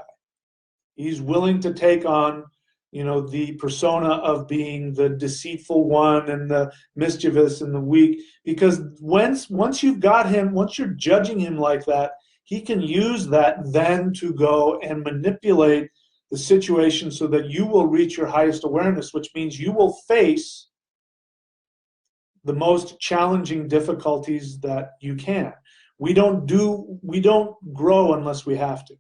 He's willing to take on, the persona of being the deceitful one and the mischievous and the weak. Because once you've got him, once you're judging him like that, he can use that then to go and manipulate the situation so that you will reach your highest awareness, which means you will face the most challenging difficulties that you can. We don't grow unless we have to.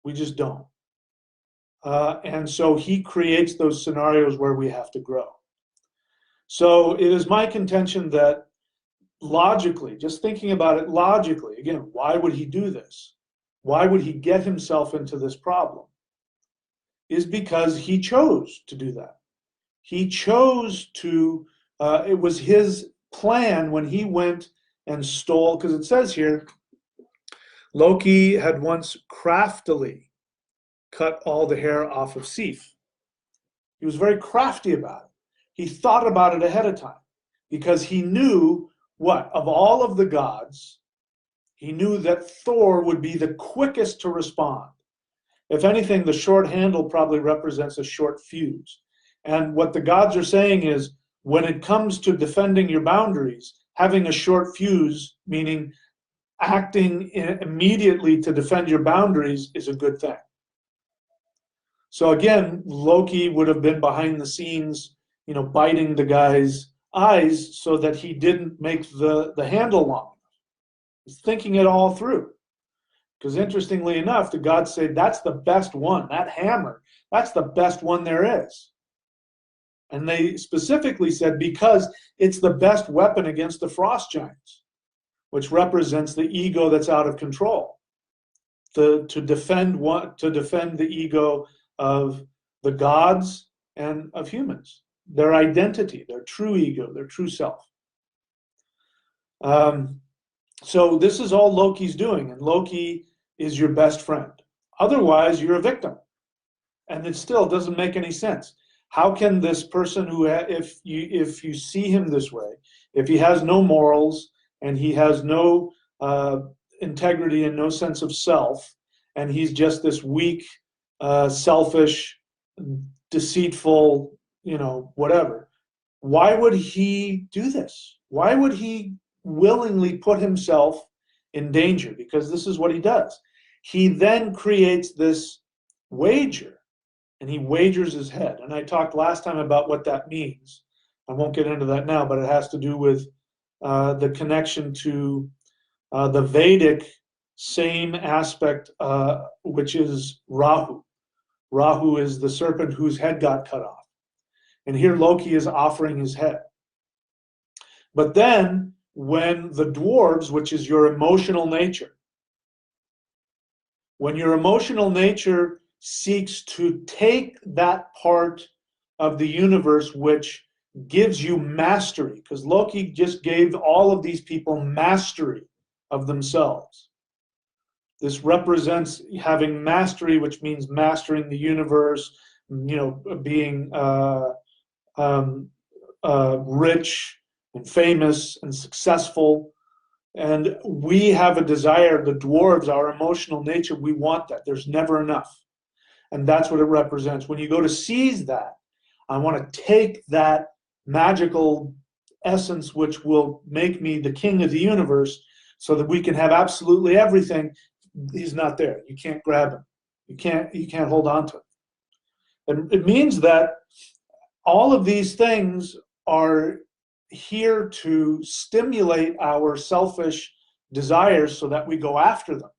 We just don't. And so he creates those scenarios where we have to grow. So it is my contention that logically, just thinking about it logically, again, why would he do this? Why would he get himself into this problem? Is because he chose to do that. He chose to, it was his plan when he went and stole, because it says here, Loki had once craftily cut all the hair off of Sif. He was very crafty about it. He thought about it ahead of time, because he knew of all of the gods, he knew that Thor would be the quickest to respond. If anything, the short handle probably represents a short fuse. And what the gods are saying is, when it comes to defending your boundaries, having a short fuse, meaning acting immediately to defend your boundaries, is a good thing. So again, Loki would have been behind the scenes, biting the guy's eyes so that he didn't make the handle long enough. He's thinking it all through. Because interestingly enough, the gods say that's the best one, that hammer, that's the best one there is. And they specifically said because it's the best weapon against the frost giants. which represents the ego that's out of control, to defend the ego of the gods and of humans, their identity, their true ego, their true self. So this is all Loki's doing, and Loki is your best friend. Otherwise, you're a victim, and it still doesn't make any sense. How can this person who, if you see him this way, if he has no morals and he has no integrity and no sense of self, and he's just this weak, selfish, deceitful, whatever, why would he do this? Why would he willingly put himself in danger? Because this is what he does. He then creates this wager, and he wagers his head. And I talked last time about what that means. I won't get into that now, but it has to do with the connection to the Vedic same aspect, which is Rahu. Rahu is the serpent whose head got cut off. And here Loki is offering his head. But then, when the dwarves, which is your emotional nature, when your emotional nature seeks to take that part of the universe which gives you mastery, because Loki just gave all of these people mastery of themselves. This represents having mastery, which means mastering the universe, being rich and famous and successful. And we have a desire, the dwarves, our emotional nature, we want that. There's never enough. And that's what it represents. When you go to seize that, I want to take that magical essence which will make me the king of the universe so that we can have absolutely everything. He's not there. You can't grab him. You can't hold on to him. And it means that all of these things are here to stimulate our selfish desires so that we go after them.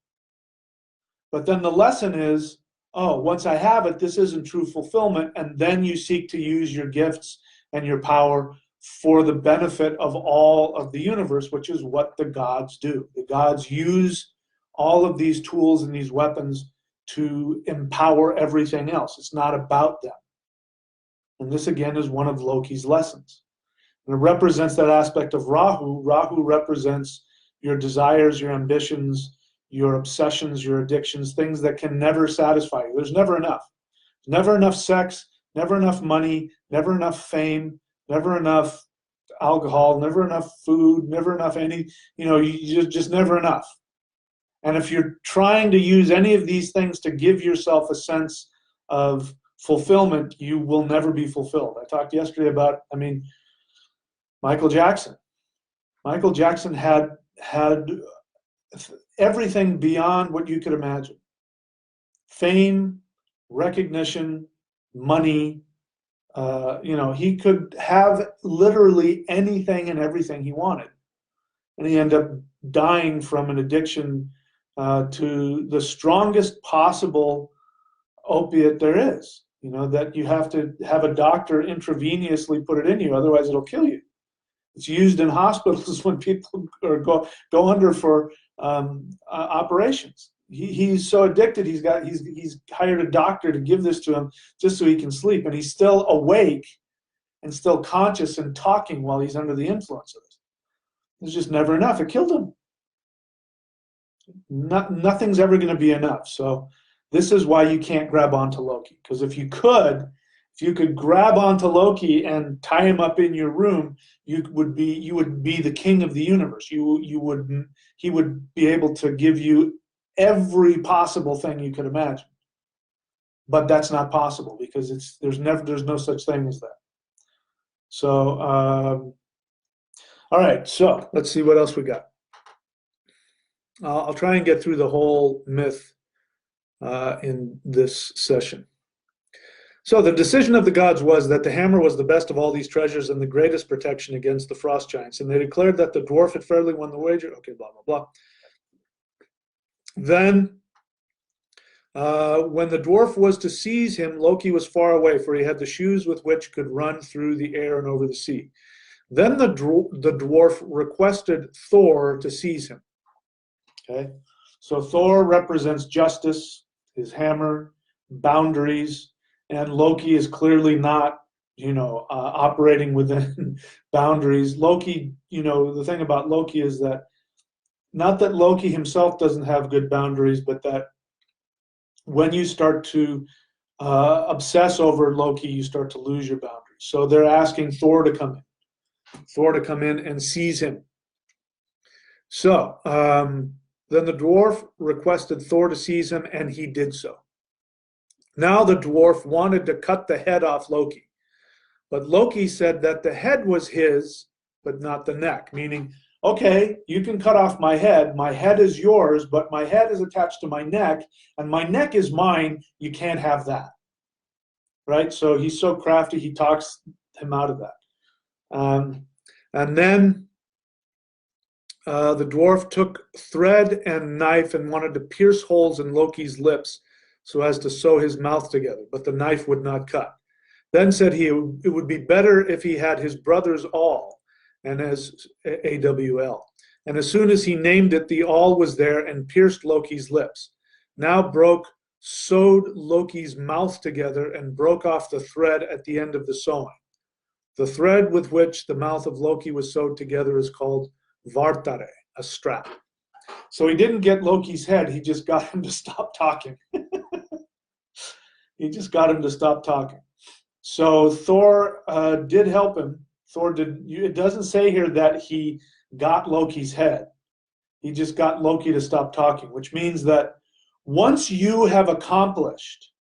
But then the lesson is, once I have it, this isn't true fulfillment, and then you seek to use your gifts and your power for the benefit of all of the universe, which is what the gods do. The gods use all of these tools and these weapons to empower everything else. It's not about them. And this, again, is one of Loki's lessons. And it represents that aspect of Rahu. Rahu represents your desires, your ambitions, your obsessions, your addictions, things that can never satisfy you. There's never enough. Never enough sex, never enough money, never enough fame, never enough alcohol, never enough food, never enough you just never enough. And if you're trying to use any of these things to give yourself a sense of fulfillment, you will never be fulfilled. I talked yesterday about, Michael Jackson. Michael Jackson had everything beyond what you could imagine. Fame, recognition, money. He could have literally anything and everything he wanted. And he ended up dying from an addiction to the strongest possible opiate there is. That you have to have a doctor intravenously put it in you, otherwise it'll kill you. It's used in hospitals when people go under for operations. He's so addicted. He's hired a doctor to give this to him just so he can sleep, and he's still awake and still conscious and talking while he's under the influence of it. There's just never enough. It killed him. Nothing's ever going to be enough. So this is why you can't grab onto Loki, because if you could grab onto Loki and tie him up in your room, you would be the king of the universe. He would be able to give you every possible thing you could imagine. But that's not possible, because there's no such thing as that. So all right, so let's see what else we got. I'll try and get through the whole myth in this session. So the decision of the gods was that the hammer was the best of all these treasures and the greatest protection against the frost giants. And they declared that the dwarf had fairly won the wager. Okay, blah, blah, blah. Then, when the dwarf was to seize him, Loki was far away, for he had the shoes with which could run through the air and over the sea. Then the dwarf requested Thor to seize him. Okay, so Thor represents justice, his hammer, boundaries, and Loki is clearly not, operating within boundaries. Loki, the thing about Loki is that not that Loki himself doesn't have good boundaries, but that when you start to obsess over Loki, you start to lose your boundaries. So they're asking Thor to come in and seize him. So then the dwarf requested Thor to seize him, and he did so. Now the dwarf wanted to cut the head off Loki, but Loki said that the head was his, but not the neck, meaning, okay, you can cut off my head is yours, but my head is attached to my neck, and my neck is mine, you can't have that. Right? So he's so crafty, he talks him out of that. And then the dwarf took thread and knife and wanted to pierce holes in Loki's lips so as to sew his mouth together, but the knife would not cut. Then said he, it would be better if he had his brother's awl, and as AWL. And as soon as he named it, the awl was there and pierced Loki's lips. Now sewed Loki's mouth together and broke off the thread at the end of the sewing. The thread with which the mouth of Loki was sewed together is called vartare, a strap. So he didn't get Loki's head, he just got him to stop talking. He just got him to stop talking. So Thor did help him. Thor did. It doesn't say here that he got Loki's head. He just got Loki to stop talking, which means that once you have accomplished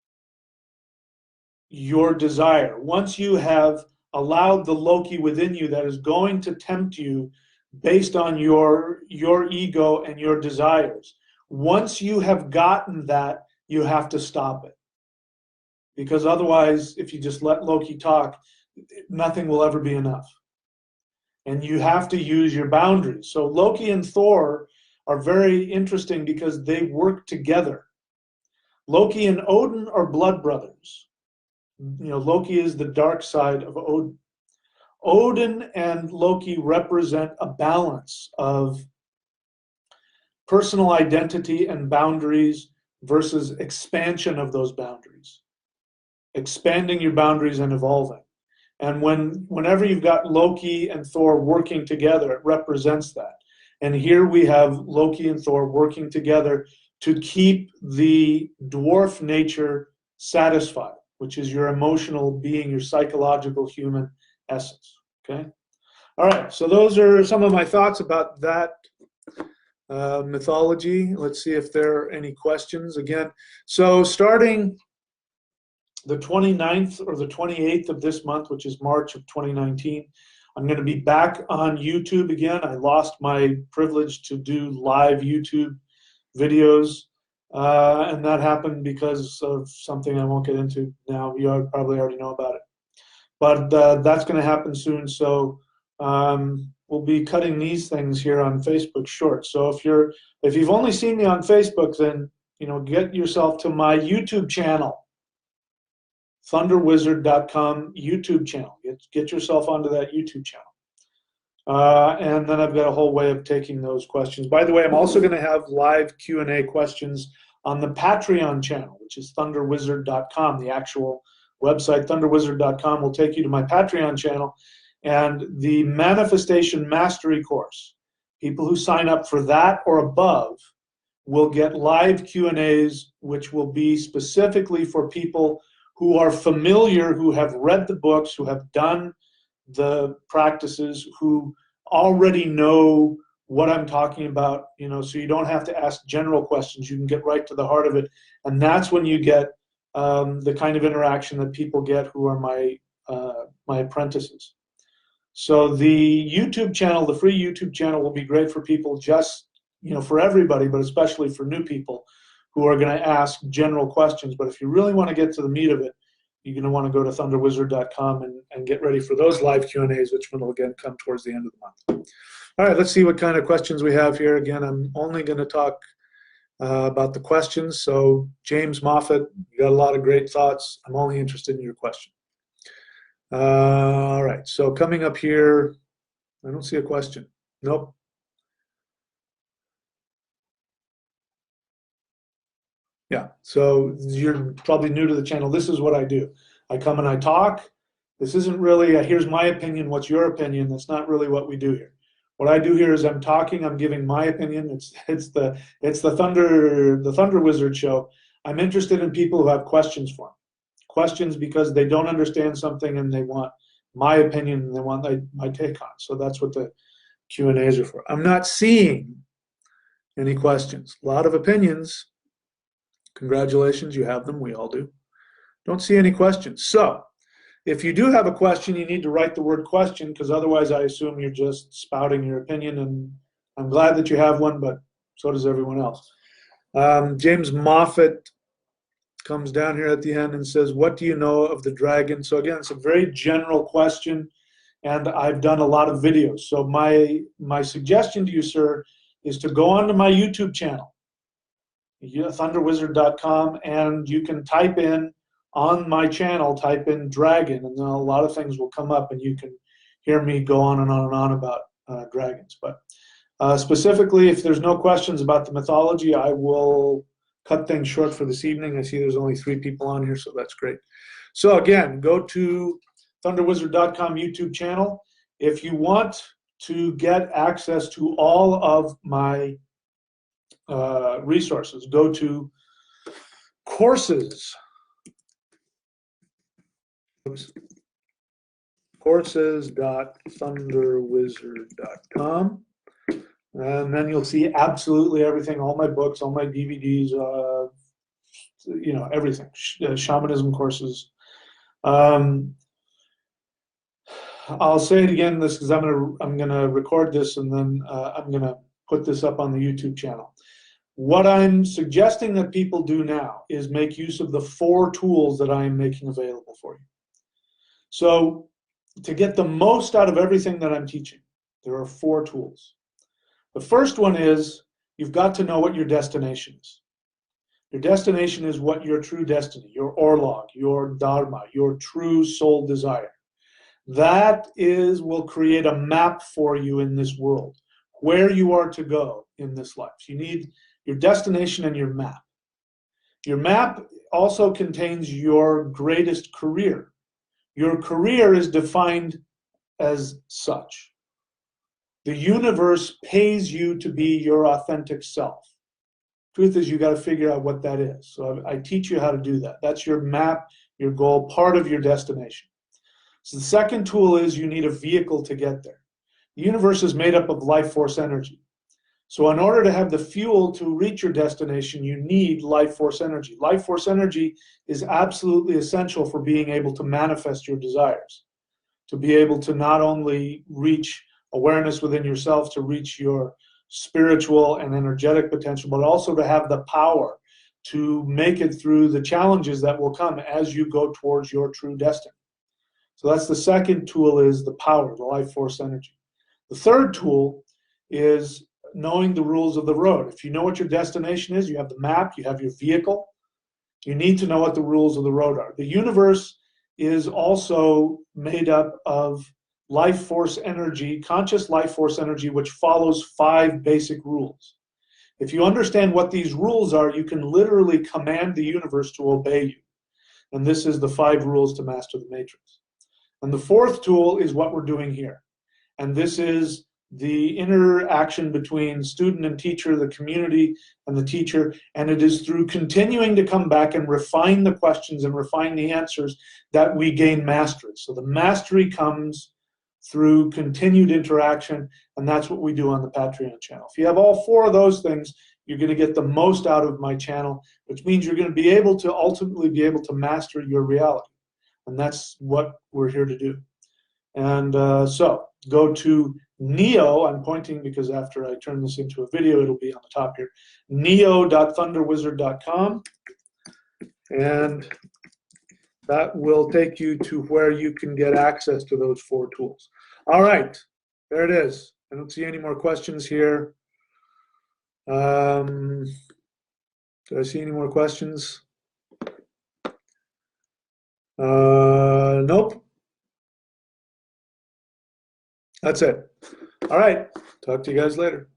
your desire, once you have allowed the Loki within you that is going to tempt you based on your ego and your desires, once you have gotten that, you have to stop it. Because otherwise, if you just let Loki talk, nothing will ever be enough. And you have to use your boundaries. So Loki and Thor are very interesting because they work together. Loki and Odin are blood brothers. Loki is the dark side of Odin. Odin and Loki represent a balance of personal identity and boundaries versus expansion of those boundaries. Expanding your boundaries and evolving. And whenever you've got Loki and Thor working together, it represents that. And here we have Loki and Thor working together to keep the dwarf nature satisfied, which is your emotional being, your psychological human essence. Okay? All right, so those are some of my thoughts about that mythology. Let's see if there are any questions. Again, so starting the 29th or the 28th of this month, which is March of 2019, I'm going to be back on YouTube again. I lost my privilege to do live YouTube videos, and that happened because of something I won't get into now. You probably already know about it. But that's going to happen soon, so we'll be cutting these things here on Facebook short. So if you've only seen me on Facebook, then get yourself to my YouTube channel. thunderwizard.com YouTube channel. Get yourself onto that YouTube channel. And then I've got a whole way of taking those questions. By the way, I'm also going to have live Q&A questions on the Patreon channel, which is thunderwizard.com. The actual website, thunderwizard.com, will take you to my Patreon channel. And the Manifestation Mastery course, people who sign up for that or above will get live Q&As, which will be specifically for people who are familiar, who have read the books, who have done the practices, who already know what I'm talking about, so you don't have to ask general questions. You can get right to the heart of it. And that's when you get the kind of interaction that people get who are my apprentices. So the YouTube channel, the free YouTube channel, will be great for people just, for everybody, but especially for new people who are going to ask general questions. But if you really want to get to the meat of it, you're going to want to go to thunderwizard.com and get ready for those live Q&As, which will again come towards the end of the month. All right, let's see what kind of questions we have here. Again, I'm only going to talk about the questions. So James Moffat, you got a lot of great thoughts. I'm only interested in your question. All right, so coming up here, I don't see a question. Nope. Yeah, so you're probably new to the channel. This is what I do. I come and I talk. This isn't really a, here's my opinion, what's your opinion? That's not really what we do here. What I do here is I'm talking, I'm giving my opinion. It's the Thunder Wizard show. I'm interested in people who have questions for me. Questions because they don't understand something and they want my opinion and they want my take on it. So that's what the Q&As are for. I'm not seeing any questions. A lot of opinions. Congratulations, you have them. We all do. Don't see any questions. So if you do have a question, you need to write the word question, because otherwise I assume you're just spouting your opinion, and I'm glad that you have one, but so does everyone else. James Moffat comes down here at the end and says, what do you know of the dragon? So again, it's a very general question, and I've done a lot of videos. So my suggestion to you, sir, is to go onto my YouTube channel, thunderwizard.com, and you can type in on my channel, type in dragon, and then a lot of things will come up and you can hear me go on and on and on about dragons. But specifically, if there's no questions about the mythology, I will cut things short for this evening. I see there's only 3 people on here, so that's great. So again, go to thunderwizard.com YouTube channel. If you want to get access to all of my resources, go to courses. Courses.thunderwizard.com, and then you'll see absolutely everything, all my books, all my DVDs, you know, everything, shamanism courses. I'll say it again, this because I'm gonna record this, and then I'm gonna put this up on the YouTube channel. What I'm suggesting that people do now is make use of the 4 tools that I am making available for you. So to get the most out of everything that I'm teaching, there are 4 tools. The first one is you've got to know what your destination is. Your destination is what your true destiny, your orlog, your dharma, your true soul desire. That will create a map for you in this world, where you are to go in this life. You need your destination and your map. Your map also contains your greatest career. Your career is defined as such. The universe pays you to be your authentic self. Truth is, you got to figure out what that is. So I teach you how to do that. That's your map, your goal, part of your destination. So the second tool is you need a vehicle to get there. The universe is made up of life force energy. So in order to have the fuel to reach your destination, you need life force energy. Life force energy is absolutely essential for being able to manifest your desires, to be able to not only reach awareness within yourself, to reach your spiritual and energetic potential, but also to have the power to make it through the challenges that will come as you go towards your true destiny. So that's the second tool, is the power, the life force energy. The third tool is knowing the rules of the road. If you know what your destination is, you have the map, you have your vehicle, you need to know what the rules of the road are. The universe is also made up of life force energy, conscious life force energy, which follows 5 basic rules. If you understand what these rules are, you can literally command the universe to obey you. And this is the 5 rules to master the matrix. And the fourth tool is what we're doing here. And this is the interaction between student and teacher, the community and the teacher, and it is through continuing to come back and refine the questions and refine the answers that we gain mastery. So the mastery comes through continued interaction, and that's what we do on the Patreon channel. If you have all 4 of those things, you're going to get the most out of my channel, which means you're going to be able to ultimately be able to master your reality. And that's what we're here to do. And so go to Neo, I'm pointing because after I turn this into a video, it'll be on the top here, neo.thunderwizard.com, and that will take you to where you can get access to those 4 tools. All right, there it is. I don't see any more questions here. Do I see any more questions? Nope. That's it. All right. Talk to you guys later.